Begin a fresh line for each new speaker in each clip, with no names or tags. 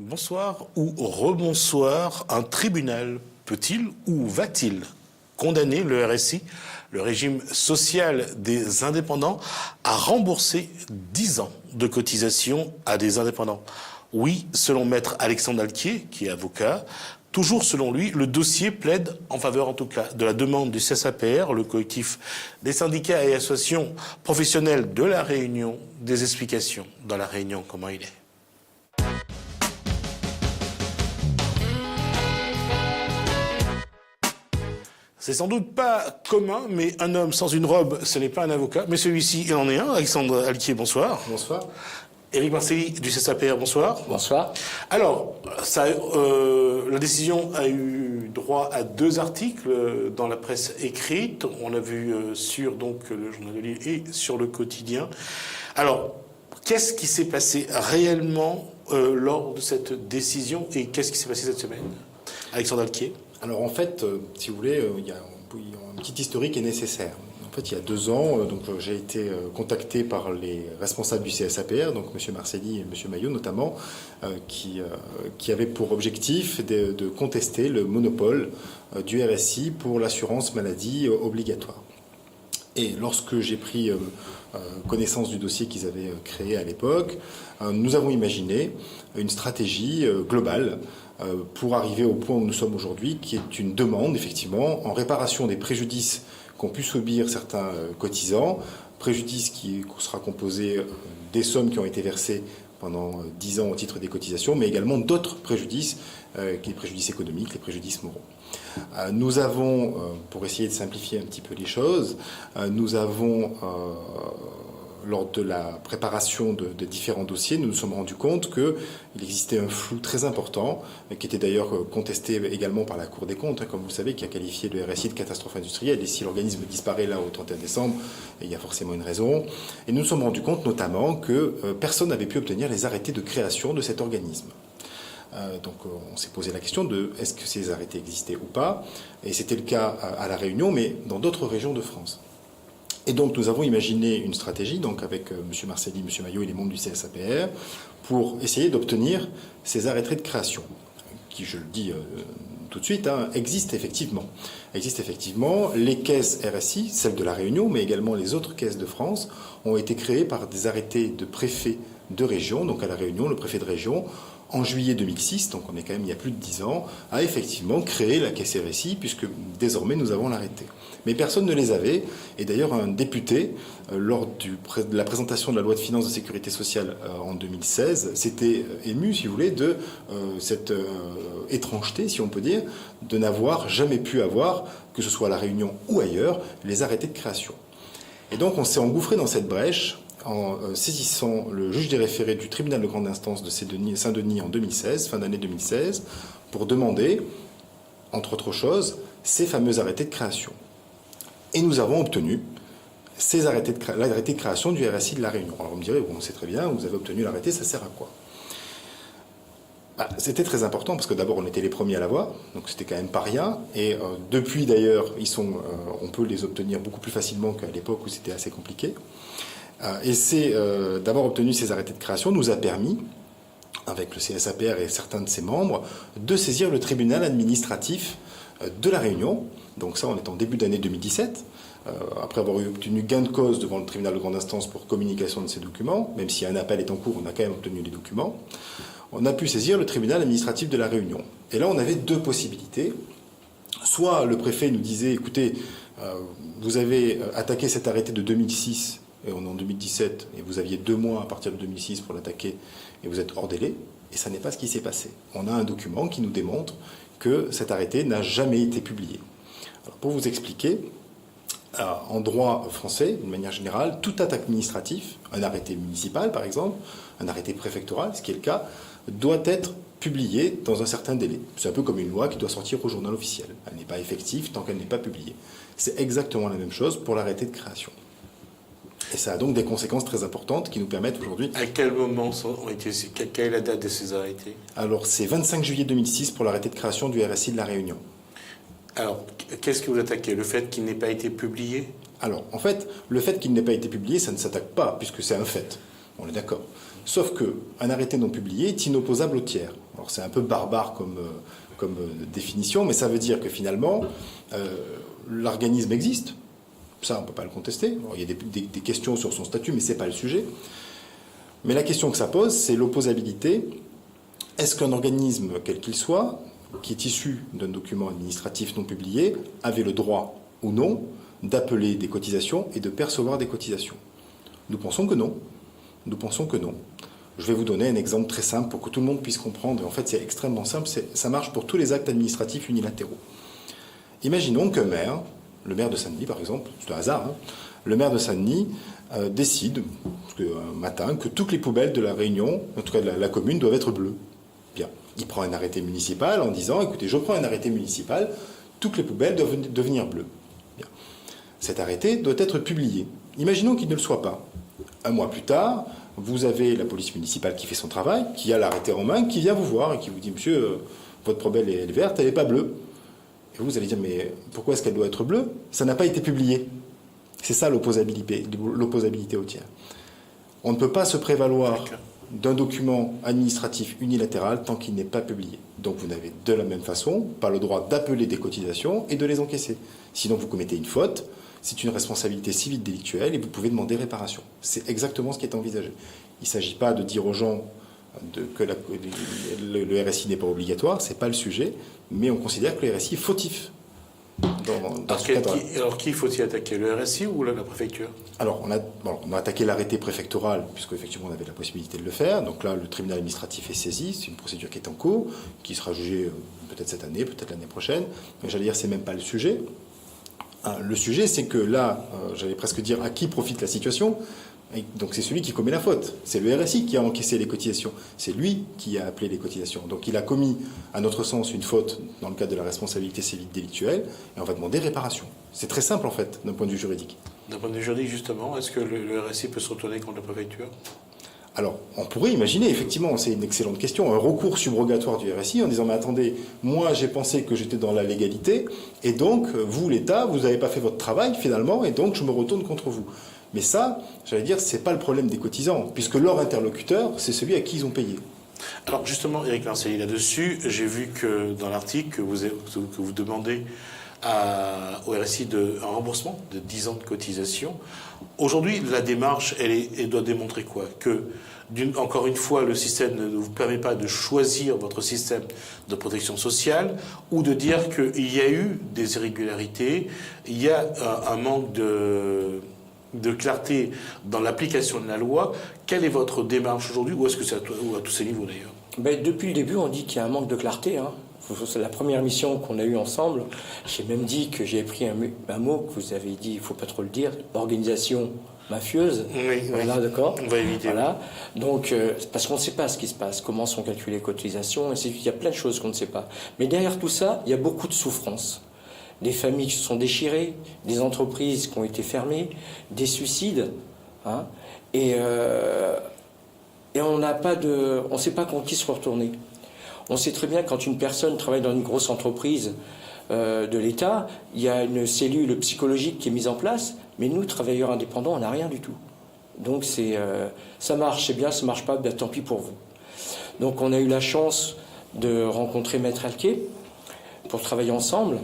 Bonsoir ou rebonsoir, un tribunal peut-il ou va-t-il condamner le RSI, le régime social des indépendants, à rembourser 10 ans de cotisation à des indépendants? Oui, selon maître Alexandre Alquier, qui est avocat. Toujours selon lui, le dossier plaide en faveur, en tout cas, de la demande du CSAPR, le collectif des syndicats et associations professionnelles de La Réunion. Des explications dans La Réunion, comment il est. C'est sans doute pas commun, mais un homme sans une robe, ce n'est pas un avocat. Mais celui-ci, il en est un. Alexandre Alquier, bonsoir.
Bonsoir.
Éric Marcelli du CSAPR, bonsoir.
Bonsoir.
Alors, la décision a eu droit à 2 articles dans la presse écrite. On a vu sur donc, le journal de Lille et sur le quotidien. Alors, qu'est-ce qui s'est passé réellement lors de cette décision et qu'est-ce qui s'est passé cette semaine? Alexandre Alquier.
Alors en fait, si vous voulez, il y a un petit historique est nécessaire. En fait, il y a 2 ans, j'ai été contacté par les responsables du CSAPR, donc M. Marcelli et M. Maillot notamment, qui avaient pour objectif de contester le monopole du RSI pour l'assurance maladie obligatoire. Et lorsque j'ai pris connaissance du dossier qu'ils avaient créé à l'époque, nous avons imaginé une stratégie globale pour arriver au point où nous sommes aujourd'hui, qui est une demande, effectivement, en réparation des préjudices qu'ont pu subir certains cotisants, préjudice qui sera composé des sommes qui ont été versées pendant 10 ans au titre des cotisations, mais également d'autres préjudices, les préjudices économiques, les préjudices moraux. Nous avons, pour essayer de simplifier un petit peu les choses, nous avons, lors de la préparation de différents dossiers, nous nous sommes rendus compte qu'il existait un flou très important, qui était d'ailleurs contesté également par la Cour des comptes, comme vous le savez, qui a qualifié le RSI de catastrophe industrielle. Et si l'organisme disparaît là au 31 décembre, il y a forcément une raison. Et nous nous sommes rendus compte notamment que personne n'avait pu obtenir les arrêtés de création de cet organisme. Donc on s'est posé la question de est-ce que ces arrêtés existaient ou pas, et c'était le cas à La Réunion, mais dans d'autres régions de France. Et donc nous avons imaginé une stratégie, donc avec M. Marcelli, M. Maillot et les membres du CSAPR, pour essayer d'obtenir ces arrêtés de création, qui, je le dis tout de suite, existent effectivement. Existent effectivement. Les caisses RSI, celles de La Réunion, mais également les autres caisses de France, ont été créées par des arrêtés de préfets de région. Donc à La Réunion, le préfet de région, en juillet 2006, donc on est quand même il y a plus de 10 ans, a effectivement créé la caisse RSI, puisque désormais nous avons l'arrêté. Mais personne ne les avait, et d'ailleurs un député, lors de la présentation de la loi de finances de sécurité sociale en 2016, s'était ému, si vous voulez, de cette étrangeté, si on peut dire, de n'avoir jamais pu avoir, que ce soit à La Réunion ou ailleurs, les arrêtés de création. Et donc on s'est engouffré dans cette brèche, en saisissant le juge des référés du tribunal de grande instance de Saint-Denis en 2016, fin d'année 2016, pour demander, entre autres choses, ces fameux arrêtés de création. Et nous avons obtenu l'arrêté de création du RSI de La Réunion. Alors vous me direz, bon, c'est très bien, vous avez obtenu l'arrêté, ça sert à quoi? C'était très important parce que d'abord on était les premiers à l'avoir, donc c'était quand même pas rien. Et depuis d'ailleurs, on peut les obtenir beaucoup plus facilement qu'à l'époque où c'était assez compliqué. Et c'est d'avoir obtenu ces arrêtés de création nous a permis, avec le CSAPR et certains de ses membres, de saisir le tribunal administratif de La Réunion. Donc ça, on est en début d'année 2017, après avoir obtenu gain de cause devant le tribunal de grande instance pour communication de ces documents, même si un appel est en cours, on a quand même obtenu les documents. On a pu saisir le tribunal administratif de La Réunion. Et là, on avait 2 possibilités. Soit le préfet nous disait, écoutez, vous avez attaqué cet arrêté de 2006, et on est en 2017, et vous aviez 2 mois à partir de 2006 pour l'attaquer, et vous êtes hors délai, et ça n'est pas ce qui s'est passé. On a un document qui nous démontre que cet arrêté n'a jamais été publié. Alors, pour vous expliquer, en droit français, d'une manière générale, tout acte administratif, un arrêté municipal par exemple, un arrêté préfectoral, ce qui est le cas, doit être publié dans un certain délai. C'est un peu comme une loi qui doit sortir au journal officiel. Elle n'est pas effective tant qu'elle n'est pas publiée. C'est exactement la même chose pour l'arrêté de création. Et ça a donc des conséquences très importantes qui nous permettent aujourd'hui...
À quel moment ont été... Quelle est la date de ces arrêtés?
Alors, c'est 25 juillet 2006 pour l'arrêté de création du RSI de La Réunion.
Alors, qu'est-ce que vous attaquez? Le fait qu'il n'ait pas été publié?
Alors, en fait, le fait qu'il n'ait pas été publié, ça ne s'attaque pas, puisque c'est un fait. On est d'accord. Sauf qu'un arrêté non publié est inopposable au tiers. Alors c'est un peu barbare comme définition, mais ça veut dire que finalement, l'organisme existe. Ça, on ne peut pas le contester. Alors, il y a des questions sur son statut, mais ce n'est pas le sujet. Mais la question que ça pose, c'est l'opposabilité. Est-ce qu'un organisme, quel qu'il soit, qui est issu d'un document administratif non publié, avait le droit ou non d'appeler des cotisations et de percevoir des cotisations? Nous pensons que non. Nous pensons que non. Je vais vous donner un exemple très simple pour que tout le monde puisse comprendre. En fait, c'est extrêmement simple. Ça marche pour tous les actes administratifs unilatéraux. Imaginons qu'un maire, le maire de Saint-Denis par exemple, c'est un hasard, hein, le maire de Saint-Denis décide un matin que toutes les poubelles de la Réunion, en tout cas de la commune, doivent être bleues. Bien. Il prend un arrêté municipal en disant, écoutez, je prends un arrêté municipal, toutes les poubelles doivent devenir bleues. Bien. Cet arrêté doit être publié. Imaginons qu'il ne le soit pas. Un mois plus tard, vous avez la police municipale qui fait son travail, qui a l'arrêté en main, qui vient vous voir et qui vous dit, monsieur, votre poubelle est verte, elle n'est pas bleue. Et vous allez dire, mais pourquoi est-ce qu'elle doit être bleue? Ça n'a pas été publié. C'est ça l'opposabilité au tiers. On ne peut pas se prévaloir d'un document administratif unilatéral tant qu'il n'est pas publié. Donc vous n'avez de la même façon pas le droit d'appeler des cotisations et de les encaisser. Sinon vous commettez une faute, c'est une responsabilité civile délictuelle et vous pouvez demander réparation. C'est exactement ce qui est envisagé. Il ne s'agit pas de dire aux gens que le RSI n'est pas obligatoire, ce n'est pas le sujet, mais on considère que le RSI est fautif.
Alors qui faut-il attaquer, le RSI ou la préfecture?
Alors on a attaqué l'arrêté préfectoral puisque effectivement on avait la possibilité de le faire. Donc là le tribunal administratif est saisi, c'est une procédure qui est en cours, qui sera jugée peut-être cette année, peut-être l'année prochaine. Mais j'allais dire c'est même pas le sujet. Le sujet c'est que là, j'allais presque dire à qui profite la situation. Et donc c'est celui qui commet la faute. C'est le RSI qui a encaissé les cotisations. C'est lui qui a appelé les cotisations. Donc il a commis, à notre sens, une faute dans le cadre de la responsabilité civile délictuelle et on va demander réparation. C'est très simple en fait, d'un point de vue juridique.
D'un point de vue juridique, justement, est-ce que le RSI peut se retourner contre la préfecture?
Alors, on pourrait imaginer, effectivement, c'est une excellente question, un recours subrogatoire du RSI en disant « Mais attendez, moi j'ai pensé que j'étais dans la légalité et donc, vous, l'État, vous n'avez pas fait votre travail finalement et donc je me retourne contre vous ». Mais ça, j'allais dire, c'est pas le problème des cotisants, puisque leur interlocuteur, c'est celui à qui ils ont payé.
Alors justement, Éric Marcelli, là-dessus, j'ai vu que dans l'article que vous demandez au RSI un remboursement de 10 ans de cotisation. Aujourd'hui, la démarche, elle doit démontrer quoi? Que, encore une fois, le système ne vous permet pas de choisir votre système de protection sociale ou de dire qu'il y a eu des irrégularités, il y a un manque de clarté dans l'application de la loi. Quelle est votre démarche aujourd'hui? Ou est-ce que c'est à tous ces niveaux d'ailleurs?
Depuis le début, on dit qu'il y a un manque de clarté. C'est la première mission qu'on a eue ensemble. J'ai même dit que j'ai pris un mot que vous avez dit, il ne faut pas trop le dire, organisation mafieuse.
Oui,
voilà, oui. D'accord.
On va éviter.
Voilà. Donc, parce qu'on ne sait pas ce qui se passe, comment sont calculées les cotisations, il y a plein de choses qu'on ne sait pas. Mais derrière tout ça, il y a beaucoup de souffrance. Des familles qui se sont déchirées, des entreprises qui ont été fermées, des suicides, et on ne sait pas contre qui se retourner. On sait très bien quand une personne travaille dans une grosse entreprise de l'État, il y a une cellule psychologique qui est mise en place, mais nous, travailleurs indépendants, on n'a rien du tout. Donc ça marche, c'est bien, ça ne marche pas, ben, tant pis pour vous. Donc on a eu la chance de rencontrer Maître Alquier pour travailler ensemble.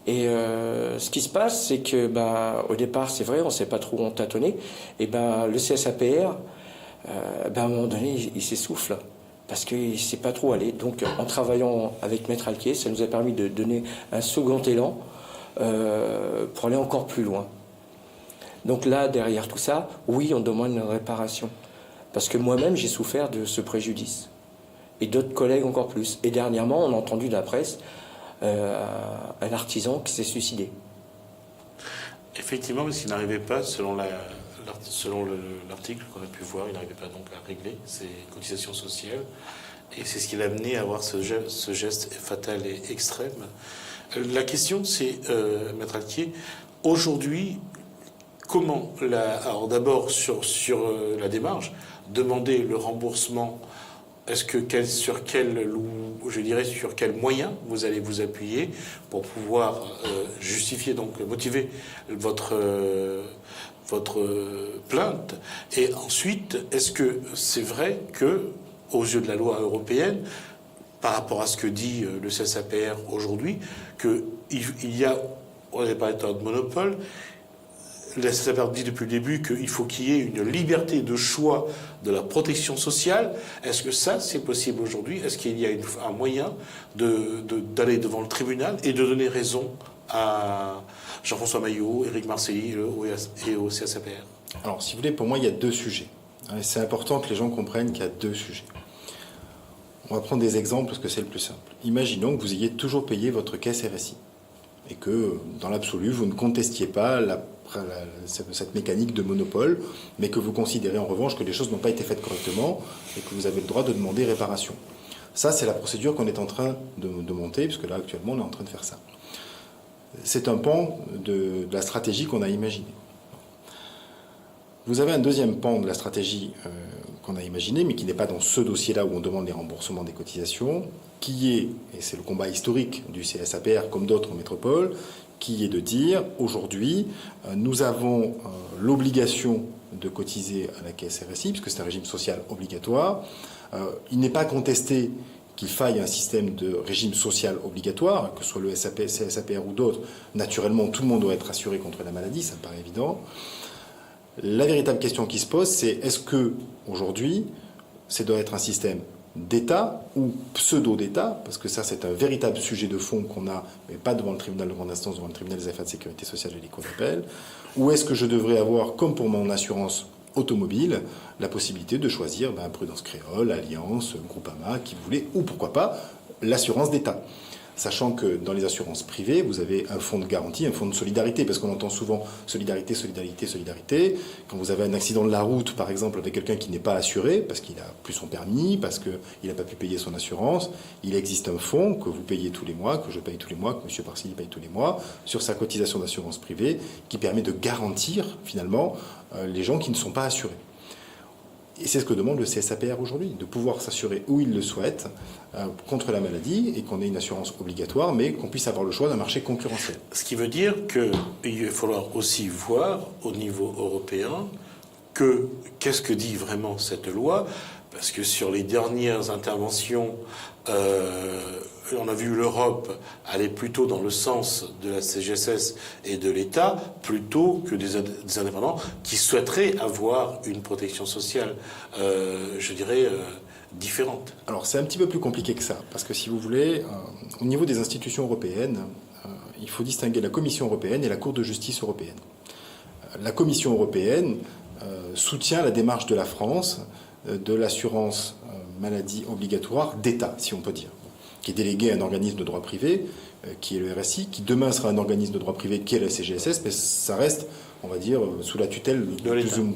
Et ce qui se passe, c'est que au départ, c'est vrai, on ne sait pas trop où on tâtonnait, et le CSAPR, à un moment donné, il s'essouffle, parce qu'il ne sait pas trop aller. Donc en travaillant avec Maître Alquier, ça nous a permis de donner un second élan pour aller encore plus loin. Donc là, derrière tout ça, oui, on demande une réparation. Parce que moi-même, j'ai souffert de ce préjudice. Et d'autres collègues encore plus. Et dernièrement, on a entendu dans la presse un artisan qui s'est suicidé.
Effectivement, parce qu'il n'arrivait pas, selon l'article qu'on a pu voir, il n'arrivait pas donc à régler ses cotisations sociales. Et c'est ce qui l'a amené à avoir ce geste fatal et extrême. La question, c'est, Maître Alquier, aujourd'hui, comment, alors d'abord sur la démarche, demander le remboursement, est-ce que sur quel moyen vous allez vous appuyer pour pouvoir justifier, donc motiver votre plainte? Et ensuite, est-ce que c'est vrai que, aux yeux de la loi européenne, par rapport à ce que dit le CSAPR aujourd'hui, qu'il y a, on n'est pas état de monopole, le CSAPR dit depuis le début qu'il faut qu'il y ait une liberté de choix de la protection sociale. Est-ce que ça, c'est possible aujourd'hui? Est-ce qu'il y a un moyen d'aller devant le tribunal et de donner raison à Jean-François Maillot, Éric Marcelli et au CSAPR?
Alors, si vous voulez, pour moi, il y a deux sujets. C'est important que les gens comprennent qu'il y a deux sujets. On va prendre des exemples parce que c'est le plus simple. Imaginons que vous ayez toujours payé votre caisse RSI et que, dans l'absolu, vous ne contestiez pas cette mécanique de monopole, mais que vous considérez en revanche que les choses n'ont pas été faites correctement et que vous avez le droit de demander réparation. Ça, c'est la procédure qu'on est en train de monter, puisque là, actuellement, on est en train de faire ça. C'est un pan de la stratégie qu'on a imaginée. Vous avez un deuxième pan de la stratégie qu'on a imaginé, mais qui n'est pas dans ce dossier-là où on demande les remboursements des cotisations, qui est, et c'est le combat historique du CSAPR comme d'autres en métropole, qui est de dire, aujourd'hui, nous avons l'obligation de cotiser à la caisse RSI, puisque c'est un régime social obligatoire. Il n'est pas contesté qu'il faille un système de régime social obligatoire, que ce soit le CSAPR ou d'autres. Naturellement, tout le monde doit être assuré contre la maladie, ça me paraît évident. La véritable question qui se pose, c'est est-ce que aujourd'hui, ça doit être un système d'État ou pseudo-d'État, parce que ça c'est un véritable sujet de fond qu'on a, mais pas devant le tribunal de grande instance, devant le tribunal des affaires de sécurité sociale et les cours d'appel, ou est-ce que je devrais avoir, comme pour mon assurance automobile, la possibilité de choisir Prudence Créole, Alliance, Groupama, qui vous voulez, ou pourquoi pas l'assurance d'État. Sachant que dans les assurances privées, vous avez un fonds de garantie, un fonds de solidarité, parce qu'on entend souvent solidarité, solidarité, solidarité. Quand vous avez un accident de la route, par exemple, avec quelqu'un qui n'est pas assuré, parce qu'il n'a plus son permis, parce qu'il n'a pas pu payer son assurance, il existe un fonds que vous payez tous les mois, que je paye tous les mois, que M. Parsilly paye tous les mois, sur sa cotisation d'assurance privée, qui permet de garantir, finalement, les gens qui ne sont pas assurés. Et c'est ce que demande le CSAPR aujourd'hui, de pouvoir s'assurer où il le souhaite contre la maladie et qu'on ait une assurance obligatoire, mais qu'on puisse avoir le choix d'un marché concurrentiel.
Ce qui veut dire qu'il va falloir aussi voir au niveau européen qu'est-ce que dit vraiment cette loi, parce que sur les dernières interventions, on a vu l'Europe aller plutôt dans le sens de la CGSS et de l'État, plutôt que des indépendants qui souhaiteraient avoir une protection sociale, différente.
Alors c'est un petit peu plus compliqué que ça, parce que si vous voulez, au niveau des institutions européennes, il faut distinguer la Commission européenne et la Cour de justice européenne. La Commission européenne soutient la démarche de la France de l'assurance maladie obligatoire d'État, si on peut dire, qui est délégué à un organisme de droit privé, qui est le RSI, qui demain sera un organisme de droit privé qui est la CGSS, mais ça reste, on va dire, sous la tutelle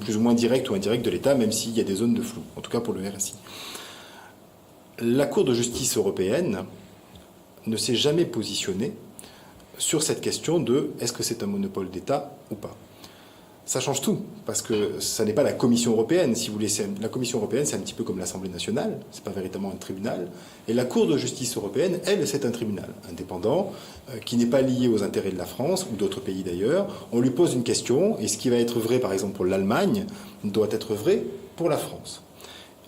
plus ou moins directe ou indirecte de l'État, même s'il y a des zones de flou, en tout cas pour le RSI. La Cour de justice européenne ne s'est jamais positionnée sur cette question de est-ce que c'est un monopole d'État ou pas. Ça change tout, parce que ça n'est pas la Commission européenne, si vous voulez. La Commission européenne, c'est un petit peu comme l'Assemblée nationale, c'est pas véritablement un tribunal. Et la Cour de justice européenne, elle, c'est un tribunal indépendant, qui n'est pas lié aux intérêts de la France, ou d'autres pays d'ailleurs. On lui pose une question, et ce qui va être vrai, par exemple, pour l'Allemagne, doit être vrai pour la France.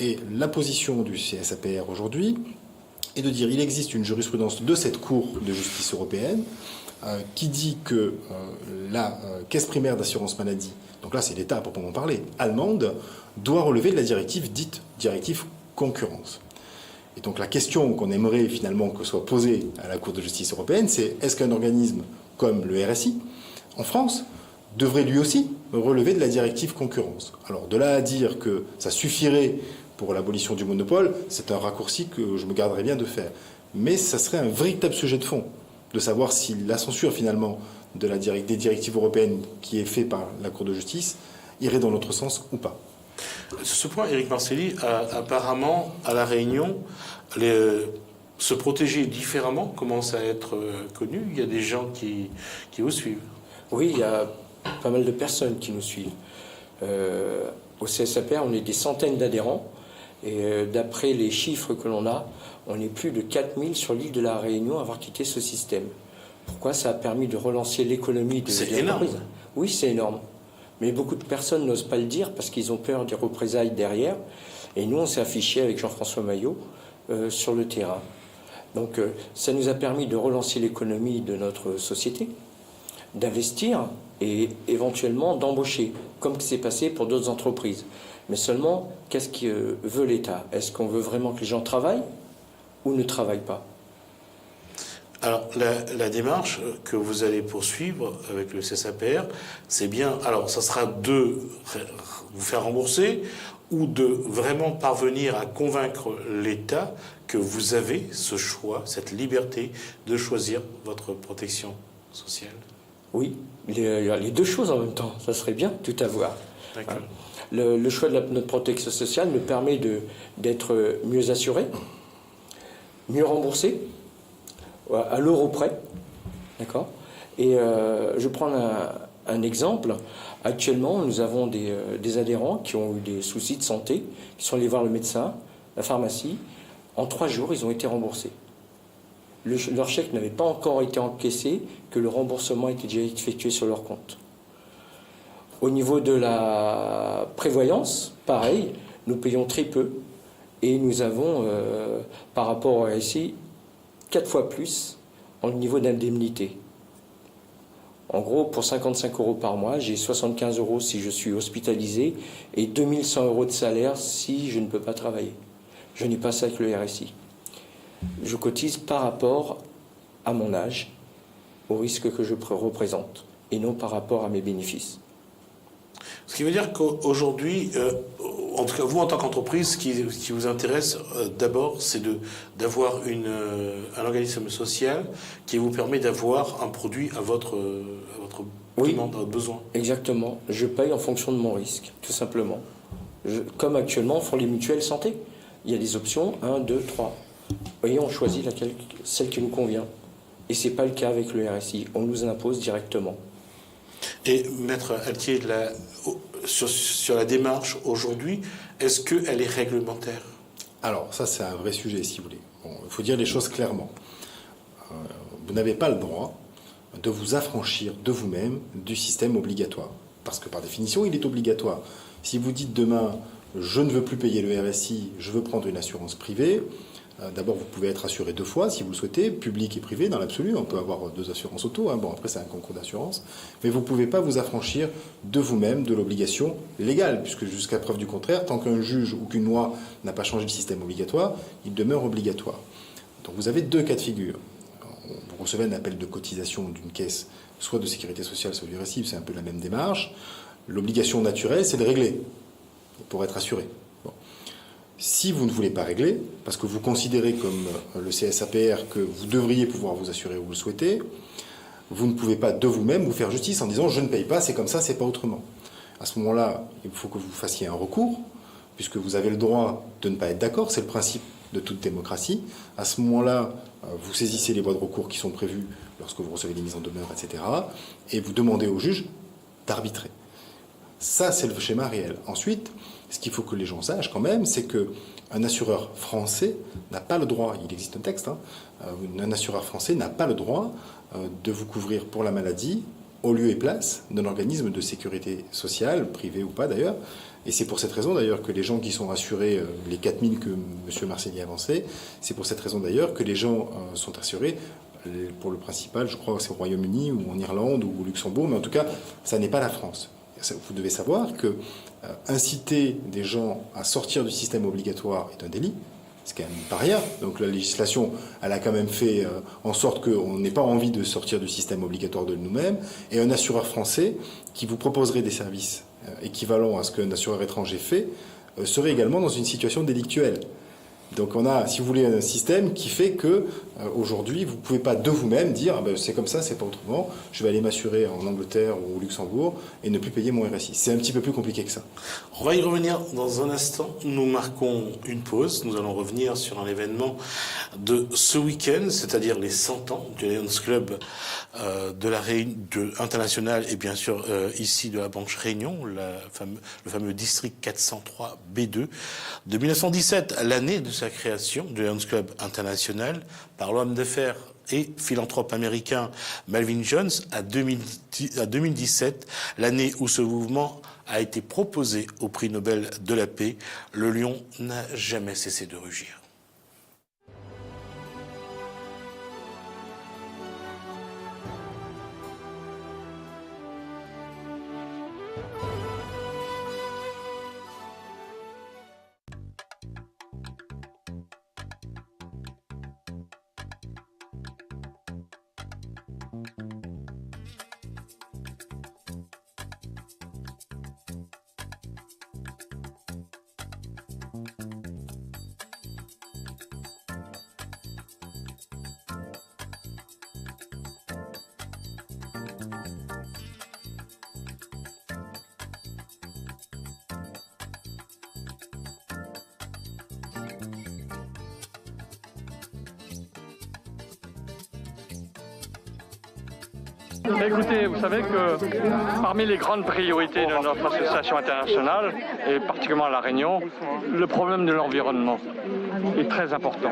Et la position du CSAPR aujourd'hui est de dire qu'il existe une jurisprudence de cette Cour de justice européenne, qui dit que la caisse primaire d'assurance maladie, donc là c'est l'État à proprement parler, allemande, doit relever de la directive dite directive concurrence. Et donc la question qu'on aimerait finalement que soit posée à la Cour de justice européenne, c'est est-ce qu'un organisme comme le RSI, en France, devrait lui aussi relever de la directive concurrence? Alors de là à dire que ça suffirait pour l'abolition du monopole, c'est un raccourci que je me garderais bien de faire. Mais ça serait un véritable sujet de fond, de savoir si la censure finalement des directives européennes qui est faite par la Cour de justice irait dans l'autre sens ou pas.
Sur ce point, Éric Marcelli, apparemment, à La Réunion, se protéger différemment commence à être connu. Il y a des gens qui vous suivent.
Oui, il y a pas mal de personnes qui nous suivent. Au CSAPR, on est des centaines d'adhérents. Et d'après les chiffres que l'on a, on est plus de 4000 sur l'île de la Réunion à avoir quitté ce système. Pourquoi? Ça a permis de relancer l'économie de l'entreprise.
C'est énorme.
Oui, c'est énorme. Mais beaucoup de personnes n'osent pas le dire parce qu'ils ont peur des représailles derrière. Et nous, on s'est affichés avec Jean-François Maillot sur le terrain. Donc ça nous a permis de relancer l'économie de notre société, d'investir et éventuellement d'embaucher, comme c'est passé pour d'autres entreprises. Mais seulement, qu'est-ce que veut l'État? Est-ce qu'on veut vraiment que les gens travaillent ou ne travaillent pas?
Alors, la démarche que vous allez poursuivre avec le CSAPR, c'est bien, alors ça sera de vous faire rembourser ou de vraiment parvenir à convaincre l'État que vous avez ce choix, cette liberté de choisir votre protection sociale?
Oui, les deux choses en même temps, ça serait bien, tout avoir.
D'accord.
Le choix de notre protection sociale me permet d'être mieux assuré, mieux remboursé, à l'euro près, d'accord. Et je prends un exemple. Actuellement, nous avons des adhérents qui ont eu des soucis de santé, qui sont allés voir le médecin, la pharmacie. En 3 jours, ils ont été remboursés. Leur chèque n'avait pas encore été encaissé, que le remboursement était déjà effectué sur leur compte. Au niveau de la prévoyance, pareil, nous payons très peu et nous avons, par rapport à ici, 4 fois plus en niveau d'indemnité. En gros, pour 55 € par mois, j'ai 75 € si je suis hospitalisé et 2100 € de salaire si je ne peux pas travailler. Je n'ai pas ça avec le RSI. Je cotise par rapport à mon âge, au risque que je représente, et non par rapport à mes bénéfices.
Ce qui veut dire qu'aujourd'hui, en tout cas vous en tant qu'entreprise, ce qui vous intéresse d'abord, c'est d'avoir un organisme social qui vous permet d'avoir un produit à votre demande, à votre besoin.
Exactement. Je paye en fonction de mon risque, tout simplement. Comme actuellement font les mutuelles santé. Il y a des options, 1, 2, 3. Et on choisit celle qui nous convient. Et ce n'est pas le cas avec le RSI. On nous impose directement.
Et Maître Altier, sur la démarche aujourd'hui, est-ce qu'elle est réglementaire?
Alors, ça, c'est un vrai sujet, si vous voulez. Bon, il faut dire les choses clairement. Vous n'avez pas le droit de vous affranchir de vous-même du système obligatoire. Parce que par définition, il est obligatoire. Si vous dites demain, je ne veux plus payer le RSI, je veux prendre une assurance privée, d'abord, vous pouvez être assuré 2 fois, si vous le souhaitez, public et privé, dans l'absolu. On peut avoir 2 assurances auto. Bon, après, c'est un concours d'assurance. Mais vous ne pouvez pas vous affranchir de vous-même de l'obligation légale, puisque jusqu'à preuve du contraire, tant qu'un juge ou qu'une loi n'a pas changé le système obligatoire, il demeure obligatoire. Donc, vous avez 2 cas de figure. Vous recevez un appel de cotisation d'une caisse, soit de sécurité sociale, soit du RSI, c'est un peu la même démarche. L'obligation naturelle, c'est de régler, pour être assuré. Si vous ne voulez pas régler, parce que vous considérez comme le CSAPR que vous devriez pouvoir vous assurer où vous le souhaitez, vous ne pouvez pas de vous-même vous faire justice en disant « je ne paye pas, c'est comme ça, c'est pas autrement ». À ce moment-là, il faut que vous fassiez un recours, puisque vous avez le droit de ne pas être d'accord, c'est le principe de toute démocratie. À ce moment-là, vous saisissez les voies de recours qui sont prévues lorsque vous recevez les mises en demeure, etc. et vous demandez au juge d'arbitrer. Ça, c'est le schéma réel. Ensuite, ce qu'il faut que les gens sachent quand même, c'est qu'un assureur français n'a pas le droit, il existe un texte, un assureur français n'a pas le droit de vous couvrir pour la maladie au lieu et place d'un organisme de sécurité sociale, privé ou pas d'ailleurs. Et c'est pour cette raison d'ailleurs que les gens qui sont assurés, les 4000 que M. Marcelli a avancé, c'est pour cette raison d'ailleurs que les gens sont assurés pour le principal, je crois que c'est au Royaume-Uni ou en Irlande ou au Luxembourg, mais en tout cas, ça n'est pas la France. Vous devez savoir que inciter des gens à sortir du système obligatoire est un délit. C'est quand même pas rien. Donc la législation, elle a quand même fait en sorte qu'on n'ait pas envie de sortir du système obligatoire de nous-mêmes. Et un assureur français qui vous proposerait des services équivalents à ce qu'un assureur étranger fait serait également dans une situation délictuelle. Donc on a, si vous voulez, un système qui fait que aujourd'hui, vous ne pouvez pas de vous-même dire c'est comme ça, c'est pas autrement, je vais aller m'assurer en Angleterre ou au Luxembourg et ne plus payer mon RSI. C'est un petit peu plus compliqué que ça.
On va y revenir dans un instant. Nous marquons une pause. Nous allons revenir sur un événement de ce week-end, c'est-à-dire les 100 ans du Lions Club de la international et bien sûr ici de la Branche Réunion, le fameux district 403 B2 de 1917, l'année de sa création du Lions Club international par l'homme d'affaires et philanthrope américain Melvin Jones à 2017, l'année où ce mouvement a été proposé au prix Nobel de la paix. Le lion n'a jamais cessé de rugir.
Écoutez, vous savez que parmi les grandes priorités de notre association internationale, et particulièrement à La Réunion, le problème de l'environnement est très important.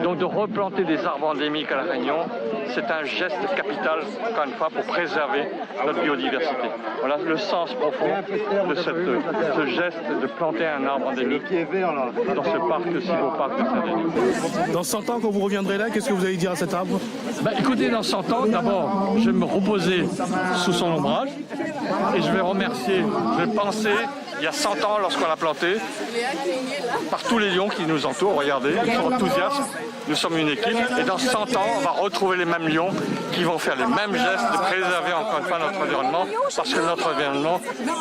Donc de replanter des arbres endémiques à La Réunion, c'est un geste capital, encore une fois, pour préserver notre biodiversité. Voilà le sens profond de ce geste de planter un arbre endémique dans ce parc, si beau parc de Saint-Denis.
Dans 100 ans, quand vous reviendrez là, qu'est-ce que vous allez dire à cet arbre?
Écoutez, dans 100 ans, d'abord, je vais me reposer sous son ombrage et je vais remercier, je vais penser, il y a 100 ans, lorsqu'on l'a planté, par tous les lions qui nous entourent, regardez, ils sont enthousiastes, nous sommes une équipe, et dans 100 ans, on va retrouver les mêmes lions qui vont faire les mêmes gestes de préserver encore une fois notre environnement, parce que notre environnement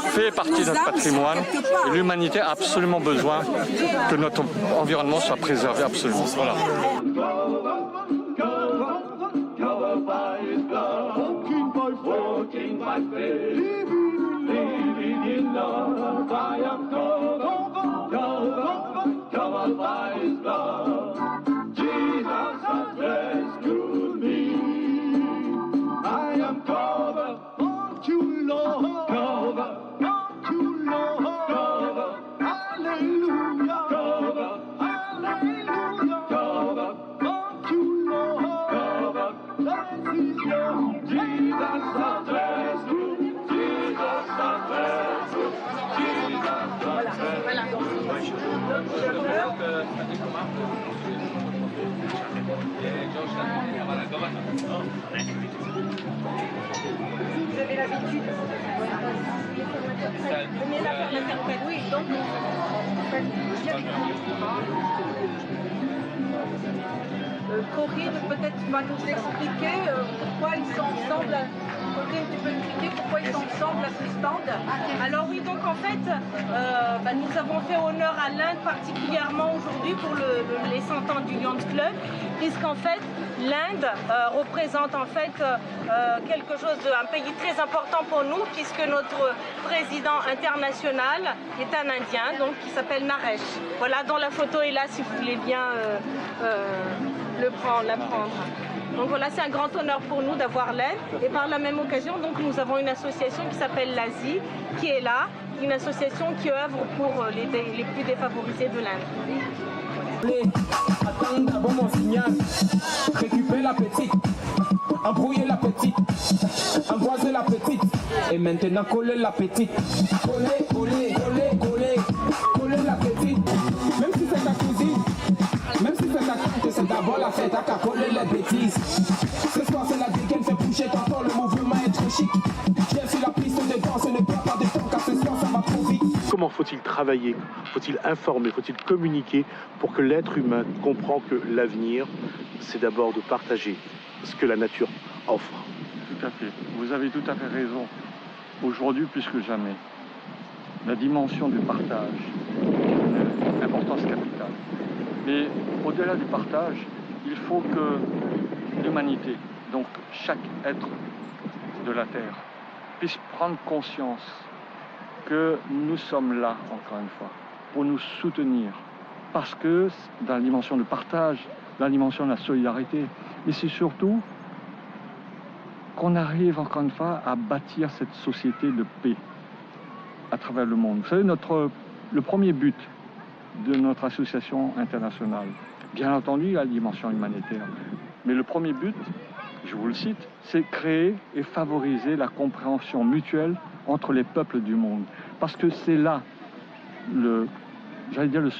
fait partie de notre patrimoine, et l'humanité a absolument besoin que notre environnement soit préservé absolument. Voilà. Walking by faith, living in love, I am covered by His blood. Jesus has rescued me. I am covered, aren't you, Lord? Covered, aren't you, Lord? Covered, hallelujah. Covered, hallelujah. Covered, aren't you, Lord? Covered, that is your Jesus has rescued. Jesus has rescued. Jesus has rescued.
Vous avez l'habitude. Venez là faire la carpette. Oui, donc. Corinne peut-être va nous expliquer pourquoi ils sont ensemble. Corinne, tu peux expliquer pourquoi ils sont ensemble à ce stand? Alors oui, donc en fait, nous avons fait honneur à l'Inde particulièrement aujourd'hui pour les 100 ans du Lions Club, puisqu'en fait, l'Inde représente en fait quelque chose un pays très important pour nous, puisque notre président international est un Indien, donc qui s'appelle Naresh. Voilà, dont la photo est là si vous voulez bien la prendre. Donc voilà, c'est un grand honneur pour nous d'avoir l'Inde. Et par la même occasion, donc, nous avons une association qui s'appelle l'Asie, qui est là, une association qui œuvre pour les plus défavorisés de l'Inde.
Attends d'abord mon signal, récupère la petite, embrouiller la petite, emboiser la petite, et maintenant coller la petite. Coller, coller, coller, coller, coller la petite, même si c'est ta cousine. Même si c'est ta tante, c'est d'abord la fête à qu'à coller les bêtises. Ce soir c'est la dégaine, fait bouger ton corps, le mouvement est trop chic. Viens sur la piste de danse, ne perds pas de temps car ce soir ça va trop vite.
Comment faut-il travailler? Faut-il informer? Faut-il communiquer pour que l'être humain comprend que l'avenir, c'est d'abord de partager ce que la nature offre?
Tout à fait. Vous avez tout à fait raison. Aujourd'hui, plus que jamais, la dimension du partage est une importance capitale. Mais au-delà du partage, il faut que l'humanité, donc chaque être de la Terre, puisse prendre conscience que nous sommes là, encore une fois, pour nous soutenir. Parce que dans la dimension du partage, dans la dimension de la solidarité, mais c'est surtout qu'on arrive, encore une fois, à bâtir cette société de paix à travers le monde. Vous savez, le premier but de notre association internationale, bien entendu, la dimension humanitaire, Mais le premier but, je vous le cite, c'est créer et favoriser la compréhension mutuelle entre les peuples du monde. Parce que c'est là le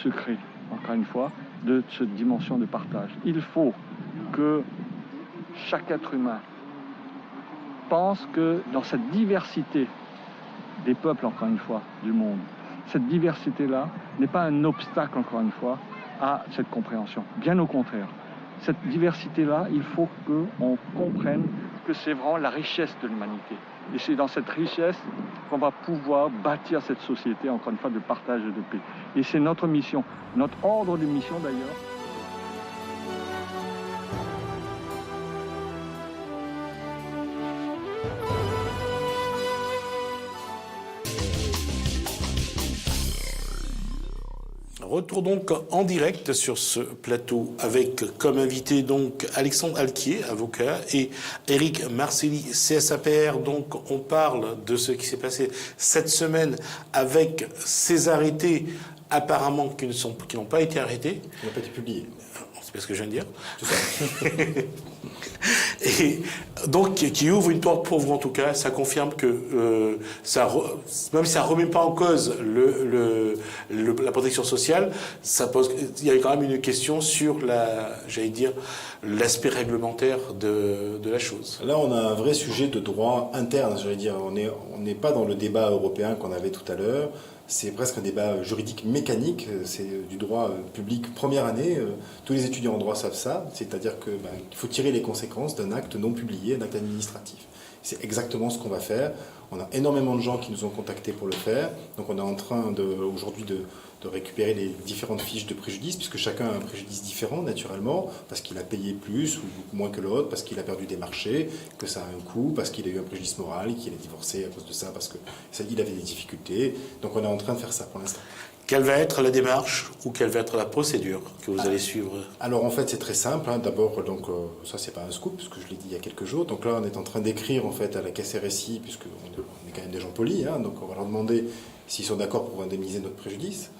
secret, encore une fois, de cette dimension de partage. Il faut que chaque être humain pense que dans cette diversité des peuples, encore une fois, du monde, cette diversité-là n'est pas un obstacle, encore une fois, à cette compréhension. Bien au contraire. Cette diversité-là, il faut qu'on comprenne que c'est vraiment la richesse de l'humanité. Et c'est dans cette richesse qu'on va pouvoir bâtir cette société, encore une fois, de partage et de paix. Et c'est notre mission, notre ordre de mission d'ailleurs.
Retour donc en direct sur ce plateau avec comme invité donc Alexandre Alquier, avocat, et Éric Marcelli, CSAPR. Donc on parle de ce qui s'est passé cette semaine avec ces arrêtés apparemment qui n'ont pas été arrêtés.
Qui n'ont pas été publiés.
C'est pas ce que je viens de dire.
Tout ça.
Et donc, qui ouvre une porte pour vous, en tout cas, ça confirme que même si ça ne remet pas en cause la protection sociale, il y a quand même une question sur l'aspect réglementaire de la chose.
Là, on a un vrai sujet de droit interne, j'allais dire. On n'est pas dans le débat européen qu'on avait tout à l'heure. C'est presque un débat juridique mécanique, c'est du droit public première année. Tous les étudiants en droit savent ça, c'est-à-dire qu'il faut tirer les conséquences d'un acte non publié, un acte administratif. C'est exactement ce qu'on va faire. On a énormément de gens qui nous ont contactés pour le faire. Donc on est en train aujourd'hui de récupérer les différentes fiches de préjudice, puisque chacun a un préjudice différent naturellement, parce qu'il a payé plus ou beaucoup moins que l'autre, parce qu'il a perdu des marchés, que ça a un coût, parce qu'il a eu un préjudice moral, qu'il est divorcé à cause de ça, parce qu'il avait des difficultés. Donc on est en train de faire ça pour l'instant.
Quelle va être la démarche ou quelle va être la procédure que vous allez suivre?
Alors en fait c'est très simple. D'abord, ça c'est pas un scoop, parce que je l'ai dit il y a quelques jours. Donc là on est en train d'écrire en fait à la caisse RSI, puisqu'on est quand même des gens polis. Donc on va leur demander s'ils sont d'accord pour indemniser notre préjudice,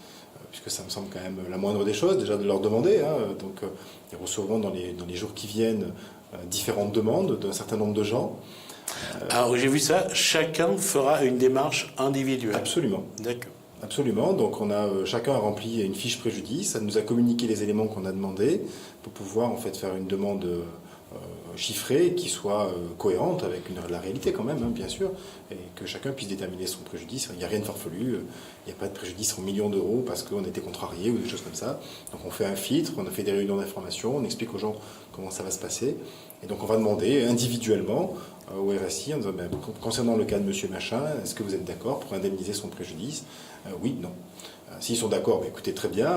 puisque ça me semble quand même la moindre des choses, déjà de leur demander. Donc ils recevront dans les jours qui viennent différentes demandes d'un certain nombre de gens.
Alors j'ai vu ça, chacun fera une démarche individuelle.
Absolument.
D'accord.
Absolument, donc chacun a rempli une fiche préjudice, ça nous a communiqué les éléments qu'on a demandés pour pouvoir en fait faire une demande chiffrée qui soit cohérente avec la réalité quand même, bien sûr, et que chacun puisse déterminer son préjudice. Il n'y a rien de farfelu, il n'y a pas de préjudice en millions d'euros parce qu'on a été contrarié ou des choses comme ça. Donc on fait un filtre, on a fait des réunions d'information, on explique aux gens comment ça va se passer. Et donc on va demander individuellement au RSI, en disant, concernant le cas de monsieur machin, est-ce que vous êtes d'accord pour indemniser son préjudice? Oui, non. S'ils sont d'accord, écoutez, très bien,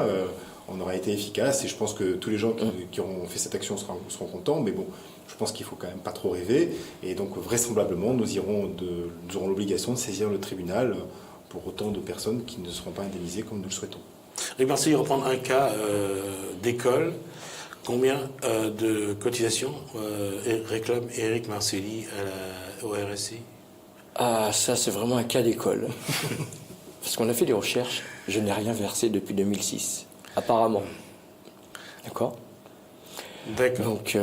on aura été efficace et je pense que tous les gens qui auront fait cette action seront contents, mais bon, je pense qu'il faut quand même pas trop rêver. Et donc vraisemblablement, nous aurons l'obligation de saisir le tribunal pour autant de personnes qui ne seront pas indemnisées comme nous le souhaitons.
Éric Marcelli, reprendre un cas d'école. Combien de cotisations réclame Éric Marcelli au RSI?
Ah, ça c'est vraiment un cas d'école. Parce qu'on a fait des recherches, je n'ai rien versé depuis 2006, apparemment. D'accord. Donc,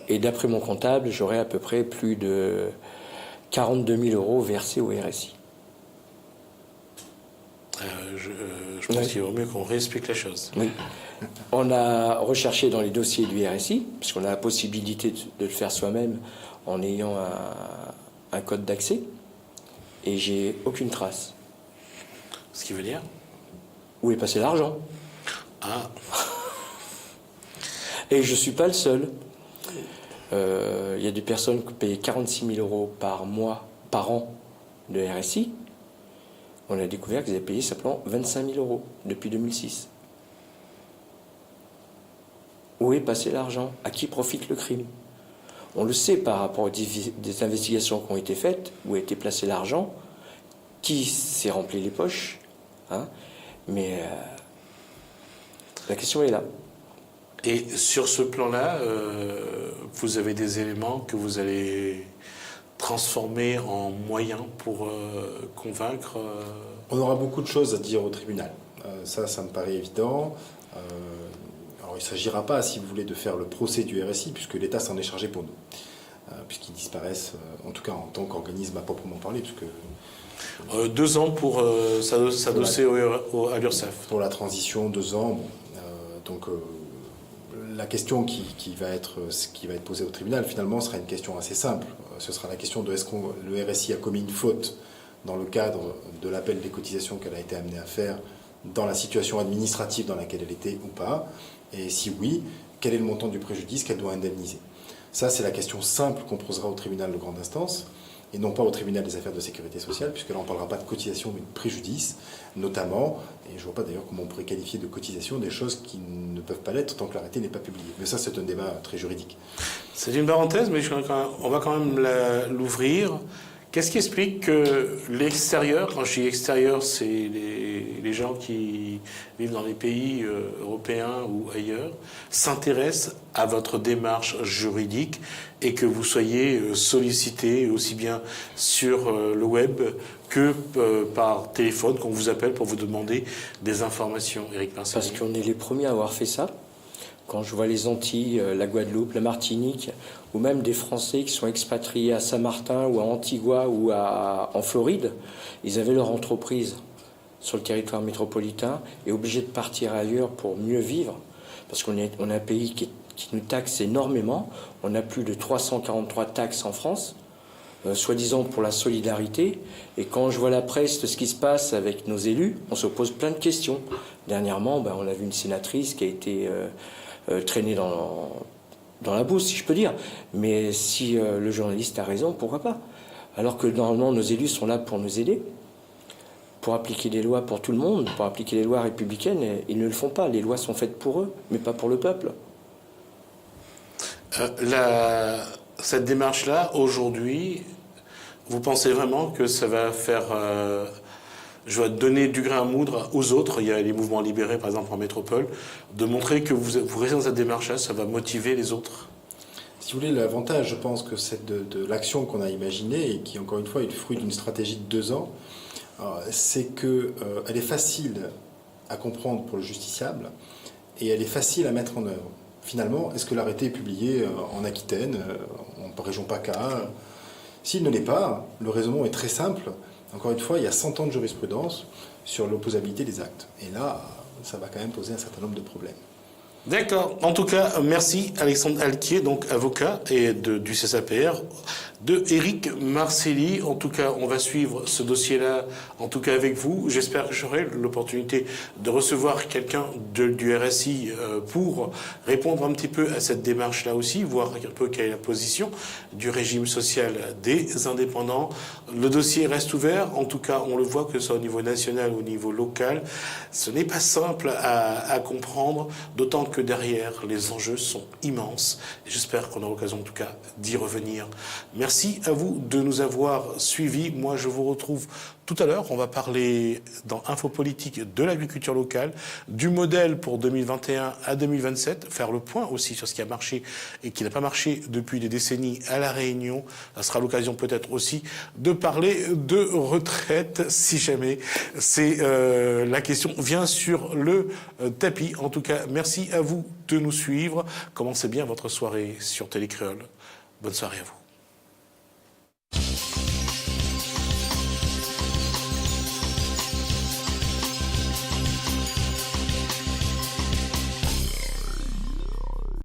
et d'après mon comptable, j'aurais à peu près plus de 42 000 euros versés au RSI.
Je pense qu'il vaut mieux qu'on réexplique la chose.
Oui. On a recherché dans les dossiers du RSI, puisqu'on a la possibilité de le faire soi-même en ayant un code d'accès, et j'ai aucune trace.
Ce qui veut dire?
Où est passé l'argent?
Ah.
Et je ne suis pas le seul. Il y a des personnes qui payaient 46 000 euros par mois, par an de RSI. On a découvert qu'ils avaient payé simplement 25 000 euros depuis 2006. Où est passé l'argent? À qui profite le crime? On le sait par rapport aux des investigations qui ont été faites, où a été placé l'argent, qui s'est rempli les poches, mais la question est là.
Et sur ce plan-là, vous avez des éléments que vous allez transformer en moyens pour convaincre
On aura beaucoup de choses à dire au tribunal. Ça me paraît évident. Alors il ne s'agira pas, si vous voulez, de faire le procès du RSI, puisque l'État s'en est chargé pour nous. Puisqu'ils disparaissent, en tout cas en tant qu'organisme à proprement parler, puisque
2 ans pour s'adosser à l'URSSAF.
Pour la transition, 2 ans. La question qui va être posée au tribunal, finalement, sera une question assez simple. Ce sera la question de est-ce que le RSI a commis une faute dans le cadre de l'appel des cotisations qu'elle a été amenée à faire, dans la situation administrative dans laquelle elle était ou pas. Et si oui, quel est le montant du préjudice qu'elle doit indemniser? Ça, c'est la question simple qu'on posera au tribunal de grande instance, et non pas au tribunal des affaires de sécurité sociale, puisque là, on ne parlera pas de cotisation, mais de préjudice, notamment, et je ne vois pas d'ailleurs comment on pourrait qualifier de cotisation des choses qui ne peuvent pas l'être tant que l'arrêté n'est pas publié. Mais ça, c'est un débat très juridique.
C'est une parenthèse, mais on va quand même l'ouvrir. Qu'est-ce qui explique que l'extérieur, quand je dis extérieur, c'est les gens qui vivent dans les pays européens ou ailleurs, s'intéressent à votre démarche juridique et que vous soyez sollicité aussi bien sur le web que par téléphone, qu'on vous appelle pour vous demander des informations, Éric Marcelli?
Parce qu'on est les premiers à avoir fait ça. Quand je vois les Antilles, la Guadeloupe, la Martinique, ou même des Français qui sont expatriés à Saint-Martin ou à Antigua ou en Floride, ils avaient leur entreprise sur le territoire métropolitain et obligés de partir ailleurs pour mieux vivre, parce qu'on est un pays qui nous taxe énormément. On a plus de 343 taxes en France, soi-disant pour la solidarité. Et quand je vois la presse de ce qui se passe avec nos élus, on se pose plein de questions. Dernièrement, on a vu une sénatrice qui a été traînée dans la bouse, si je peux dire. Mais si le journaliste a raison, pourquoi pas? Alors que normalement, nos élus sont là pour nous aider, pour appliquer des lois pour tout le monde, pour appliquer les lois républicaines. Et ils ne le font pas. Les lois sont faites pour eux, mais pas pour le peuple.
Cette démarche-là, aujourd'hui, vous pensez vraiment que ça va faire... je vais donner du grain à moudre aux autres, il y a les mouvements libérés par exemple en métropole, de montrer que vous restez dans cette démarche-là, ça va motiver les autres?
Si vous voulez, l'avantage, je pense que c'est de l'action qu'on a imaginée et qui, encore une fois, est le fruit d'une stratégie de 2 ans, c'est qu'elle est facile à comprendre pour le justiciable et elle est facile à mettre en œuvre. Finalement, est-ce que l'arrêté est publié en Aquitaine, en région PACA? S'il ne l'est pas, le raisonnement est très simple. Encore une fois, il y a 100 ans de jurisprudence sur l'opposabilité des actes. Et là, ça va quand même poser un certain nombre de problèmes.
D'accord. En tout cas, merci Alexandre Alquier, donc avocat et du CSAPR, de Éric Marcelli. En tout cas, on va suivre ce dossier-là, en tout cas avec vous. J'espère que j'aurai l'opportunité de recevoir quelqu'un du RSI pour répondre un petit peu à cette démarche-là aussi, voir un peu quelle est la position du régime social des indépendants. Le dossier reste ouvert. En tout cas, on le voit que ce soit au niveau national ou au niveau local. Ce n'est pas simple à comprendre, d'autant que derrière, les enjeux sont immenses. J'espère qu'on aura l'occasion, en tout cas, d'y revenir. Merci à vous de nous avoir suivis. Moi, je vous retrouve tout à l'heure. On va parler dans Infopolitique de l'agriculture locale, du modèle pour 2021 à 2027, faire le point aussi sur ce qui a marché et qui n'a pas marché depuis des décennies à La Réunion. Ça sera l'occasion peut-être aussi de parler de retraite, si jamais la question vient sur le tapis. En tout cas, merci à vous de nous suivre. Commencez bien votre soirée sur Télécréole. Bonne soirée à vous.